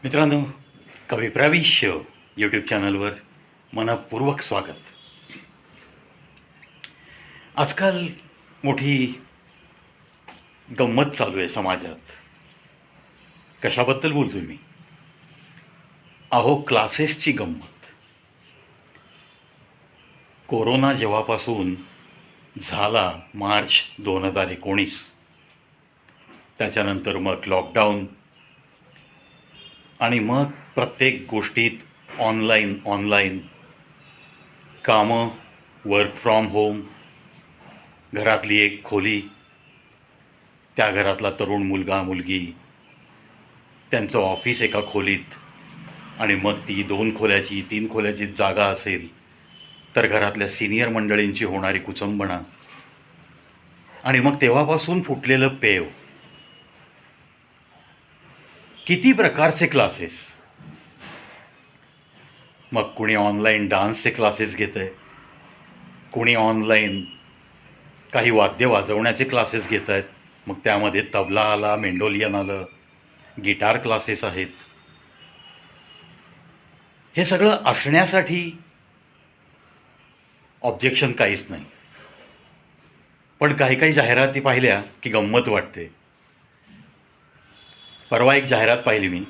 मित्रांनो, कविप्रविष्य यूट्यूब चॅनलवर मनपूर्वक स्वागत. आजकाल मोठी गंमत चालू आहे समाजात. कशाबद्दल बोलतोय मी? अहो, क्लासेसची गंमत. कोरोना जेव्हापासून झाला मार्च 2019, त्याच्यानंतर मग लॉकडाऊन आणि मग प्रत्येक गोष्टीत ऑनलाईन कामं, वर्क फ्रॉम होम, घरातली एक खोली, त्या घरातला तरुण मुलगा मुलगी, त्यांचं ऑफिस एका खोलीत, आणि मग ती 2 खोल्याची 3 खोल्याची जागा असेल तर घरातल्या सिनियर मंडळींची होणारी कुचंबणा, आणि मग तेव्हापासून फुटलेलं पेव. किती प्रकारचे क्लासेस. मग कुणी ऑनलाईन डान्सचे क्लासेस घेतं आहे, कुणी ऑनलाईन काही वाद्य वाजवण्याचे क्लासेस घेत आहेत. मग त्यामध्ये तबला आला, मेंडोलियन आलं, गिटार क्लासेस आहेत. हे सगळं असण्यासाठी ऑब्जेक्शन काहीच नाही. पण काही काही जाहिराती पाहिल्या की गंमत वाटते. परवा एक जाहिरात पाहिली मी.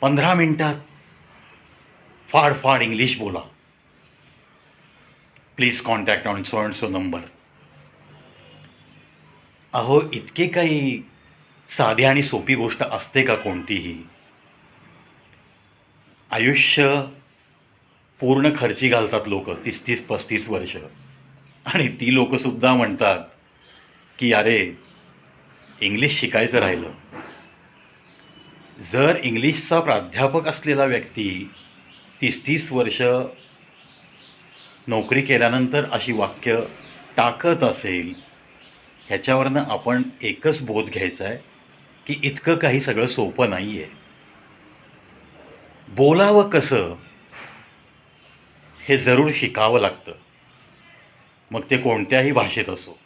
15 मिनिटात फाड इंग्लिश बोला, please contact on so and so number. अहो, इतके काही साधी आणि सोपी गोष्ट असते का कोणतीही? आयुष्य पूर्ण खर्ची घालतात लोक 30-35 वर्ष, आणि ती लोकंसुद्धा म्हणतात की अरे, इंग्लिश शिकायचं राहिलं. जर इंग्लिशचा प्राध्यापक असलेला व्यक्ती 30-30 वर्ष नोकरी केल्यानंतर अशी वाक्य टाकत असेल, ह्याच्यावरनं आपण एकच बोध घ्यायचा आहे की इतकं काही सगळं सोपं नाही आहे. बोलावं कसं हे जरूर शिकावं लागतं, मग ते कोणत्याही भाषेत असो.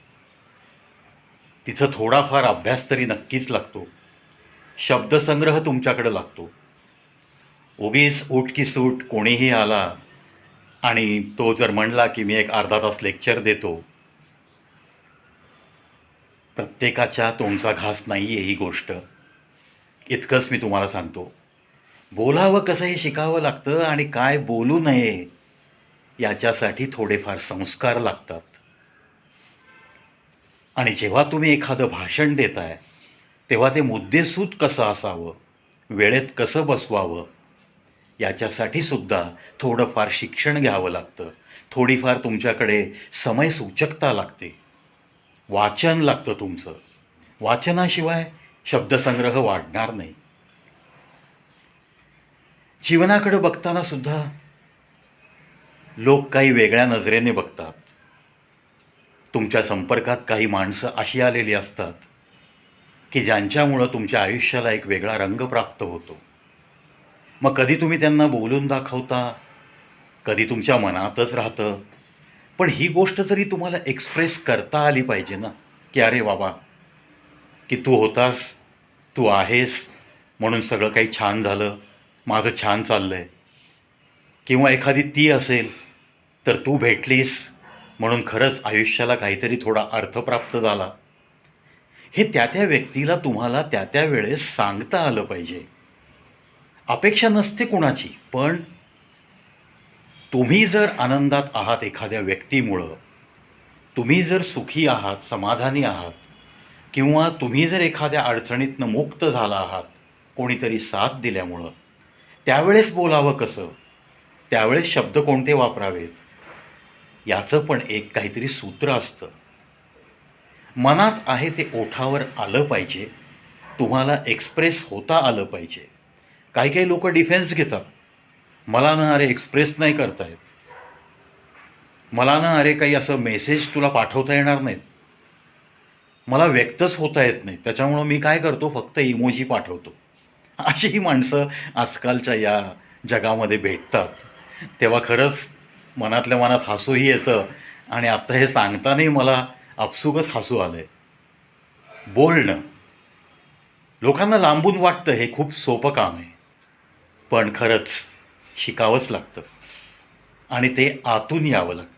तिथं थोडाफार अभ्यास तरी नक्कीच लागतो. शब्दसंग्रह तुमच्याकडे लागतो. उगीच उठ की सूट कोणीही आला आणि तो जर म्हणला की मी एक अर्धा तास लेक्चर देतो, प्रत्येकाच्या तोंडचा घास नाही आहे ही गोष्ट. इतकंच मी तुम्हाला सांगतो. बोलावं कसं हे शिकावं लागतं, आणि काय बोलू नये याच्यासाठी थोडेफार संस्कार लागतात. आणि जेव्हा तुम्ही एखादं भाषण देताय तेव्हा ते मुद्देसूद कसं असावं, वेळेत कसं बसवावं, याच्यासाठी सुद्धा थोडंफार शिक्षण घ्यावं लागतं. थोडीफार तुमच्याकडे समयसूचकता लागते. वाचन लागतं तुमचं. वाचनाशिवाय शब्दसंग्रह वाढणार नाही. जीवनाकडे बघताना सुद्धा लोक काही वेगळ्या नजरेने बघतात. तुमच्या संपर्कात काही माणसं अशी आलेली असतात की ज्यांच्यामुळं तुमच्या आयुष्याला एक वेगळा रंग प्राप्त होतो. मग कधी तुम्ही त्यांना बोलून दाखवता, कधी तुमच्या मनातच राहतं. पण ही गोष्ट तरी तुम्हाला एक्सप्रेस करता आली पाहिजे ना, की अरे बाबा, की तू होतास, तू आहेस, म्हणून सगळं काही छान झालं, माझं छान चाललं आहे. किंवा एखादी ती असेल तर तू भेटलीस म्हणून खरंच आयुष्याला काहीतरी थोडा अर्थ प्राप्त झाला. हे त्या व्यक्तीला तुम्हाला त्या वेळेस सांगता आलं पाहिजे. अपेक्षा नसते कुणाची, पण तुम्ही जर आनंदात आहात एखाद्या व्यक्तीमुळं, तुम्ही जर सुखी आहात, समाधानी आहात, किंवा तुम्ही जर एखाद्या अडचणीतनं मुक्त झाला आहात कोणीतरी साथ दिल्यामुळं, त्यावेळेस बोलावं कसं, त्यावेळेस शब्द कोणते वापरावेत, याचं पण एक काहीतरी सूत्र असतं. मनात आहे ते ओठावर आलं पाहिजे, तुम्हाला एक्सप्रेस होता आलं पाहिजे. काही काही लोक डिफेन्स घेतात. मला ना अरे एक्सप्रेस नाही करता येत, मला ना अरे काही असं मेसेज तुला पाठवता येणार नाहीत, मला व्यक्तच होता येत नाही, त्याच्यामुळं मी काय करतो, फक्त इमोजी पाठवतो. अशीही माणसं आजकालच्या या जगामध्ये भेटतात. तेव्हा खरंच मनातल्या मनात हसूही येतं, आणि आत्ता हे सांगतानाही मला आपसुकच हसू आलं आहे. बोलणं लोकांना लांबून वाटतं हे खूप सोपं काम आहे, पण खरंच शिकावंच लागतं आणि ते आतून यावं लागतं.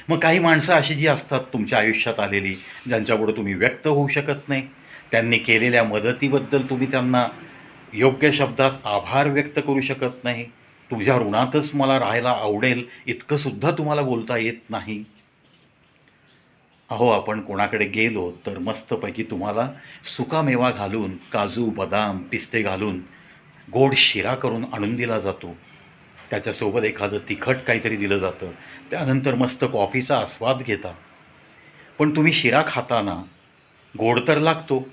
मग काही माणसं अशी जी असतात तुमच्या आयुष्यात आलेली, ज्यांच्यापुढे तुम्ही व्यक्त होऊ शकत नाही. त्यांनी केलेल्या मदतीबद्दल तुम्ही त्यांना योग्य शब्दात आभार व्यक्त करू शकत नाही. तुझ्या ऋणातच मला राहायला आवडेल इतकंसुद्धा तुम्हाला बोलता येत नाही. अहो, आपण कोणाकडे गेलो तर मस्तपैकी तुम्हाला सुकामेवा घालून, काजू, बदाम, पिस्ते घालून गोड शिरा करून आणून दिला जातो. त्याच्यासोबत एखादं तिखट काहीतरी दिलं जातं. त्यानंतर मस्त कॉफीचा आस्वाद घेता. पण तुम्ही शिरा खाताना गोड तर लागतो,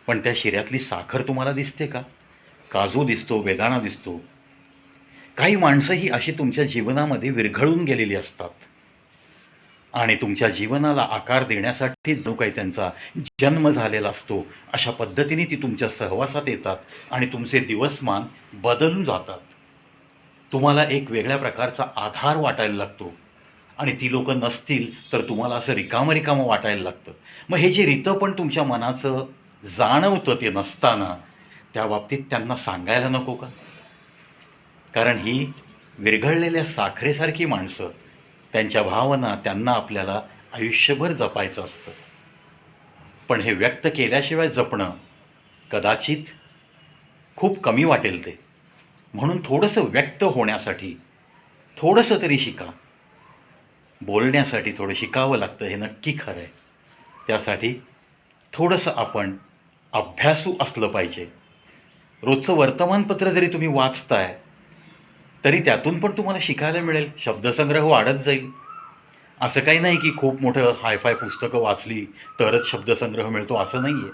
पण त्या शिऱ्यातली साखर तुम्हाला दिसते का? काजू दिसतो, बेदाणा दिसतो. काही माणसं ही अशी तुमच्या जीवनामध्ये विरघळून गेलेली असतात आणि तुमच्या जीवनाला आकार देण्यासाठी जो काही त्यांचा जन्म झालेला असतो, अशा पद्धतीने ती तुमच्या सहवासात येतात आणि तुमचे दिवसमान बदलून जातात. तुम्हाला एक वेगळ्या प्रकारचा आधार वाटायला लागतो आणि ती लोकं नसतील तर तुम्हाला असं रिकामं रिकामं वाटायला लागतं. मग हे जे रितं पण तुमच्या मनाचं जाणवतं ते नसताना, त्या बाबतीत त्यांना सांगायला नको का? कारण ही विरघळलेल्या साखरेसारखी माणसं, त्यांच्या भावना त्यांना आपल्याला आयुष्यभर जपायचं असतं. पण हे व्यक्त केल्याशिवाय जपणं कदाचित खूप कमी वाटेल ते. म्हणून थोडंसं व्यक्त होण्यासाठी थोडंसं तरी शिका. बोलण्यासाठी थोडं शिकावं लागतं, हे नक्की खरं आहे. त्यासाठी थोडंसं आपण अभ्यासू असलं पाहिजे. रोजचं वर्तमानपत्र जरी तुम्ही वाचताय तरी त्यातून पण तुम्हाला शिकायला मिळेल, शब्दसंग्रह वाढत जाईल. असं काही नाही की खूप मोठं हायफाय पुस्तकं वाचली तरच शब्दसंग्रह मिळतो, असं नाही आहे.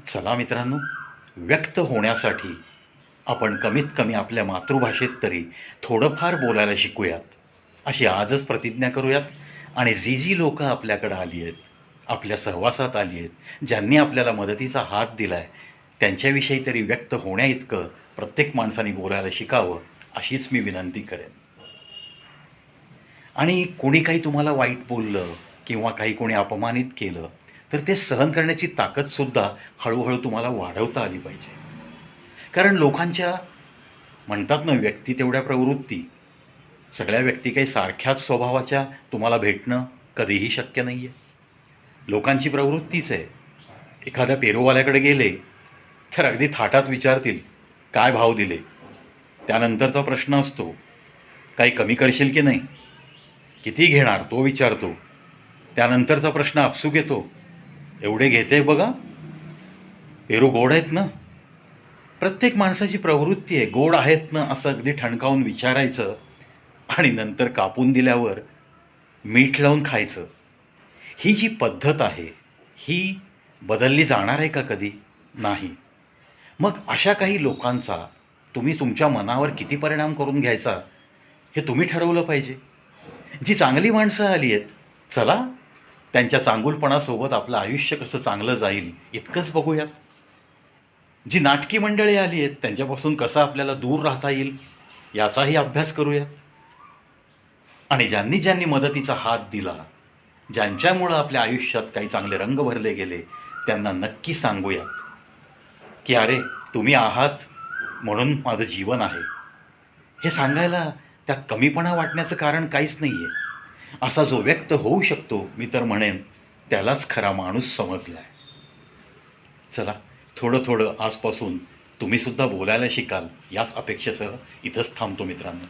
चला मित्रांनो, व्यक्त होण्यासाठी आपण कमीत कमी आपल्या मातृभाषेत तरी थोडंफार बोलायला शिकूयात, अशी आजच प्रतिज्ञा करूयात. आणि जी लोकं आपल्याकडं आली आहेत, आपल्या सहवासात आली आहेत, ज्यांनी आपल्याला मदतीचा हात दिला आहे, त्यांच्याविषयी तरी व्यक्त होण्याइतकं प्रत्येक माणसाने बोलायला शिकावं, अशीच मी विनंती करेन. आणि कोणी काही तुम्हाला वाईट बोललं किंवा काही कोणी अपमानित केलं तर ते सहन करण्याची ताकदसुद्धा हळूहळू तुम्हाला वाढवता आली पाहिजे. कारण लोकांच्या म्हणतात ना, व्यक्ती तेवढ्या प्रवृत्ती. सगळ्या व्यक्ती काही सारख्याच स्वभावाच्या तुम्हाला भेटणं कधीही शक्य नाही आहे. लोकांची प्रवृत्तीच आहे. एखाद्या पेरूवाल्याकडे गेले तर अगदी थाटात विचारतील, काय भाव दिले? त्यानंतरचा प्रश्न असतो, काही कमी करशील की नाही? किती घेणार तो विचारतो. त्यानंतरचा प्रश्न आपसूक येतो, एवढे घेते बघा, पेरू गोड आहेत ना? प्रत्येक माणसाची प्रवृत्ती आहे, गोड आहेत ना असं अगदी ठणकावून विचारायचं आणि नंतर कापून दिल्यावर मीठ लावून खायचं. ही जी पद्धत आहे ही बदलली जाणार आहे का कधी? नाही. मग अशा काही लोकांचा तुम्ही तुमच्या मनावर किती परिणाम करून घ्यायचा हे तुम्ही ठरवलं पाहिजे. जी चांगली माणसं आली आहेत, चला त्यांच्या चांगुलपणासोबत आपलं आयुष्य कसं चांगलं जाईल इतकंच बघूयात. जी नाटकी मंडळी आली आहेत त्यांच्यापासून कसं आपल्याला दूर राहता येईल याचाही अभ्यास करूयात. आणि ज्यांनी ज्यांनी मदतीचा हात दिला, ज्यांच्यामुळं आपल्या आयुष्यात काही चांगले रंग भरले गेले, त्यांना नक्की सांगूयात की अरे, तुम्ही आहात म्हणून माझं जीवन आहे. हे सांगायला त्यात कमीपणा वाटण्याचं कारण काहीच नाही आहे. असा जो व्यक्त होऊ शकतो, मी तर म्हणेन त्यालाच खरा माणूस समजला आहे. चला, थोडं थोडं आजपासून तुम्हीसुद्धा बोलायला शिकाल याच अपेक्षेसह इथंच थांबतो मित्रांनो.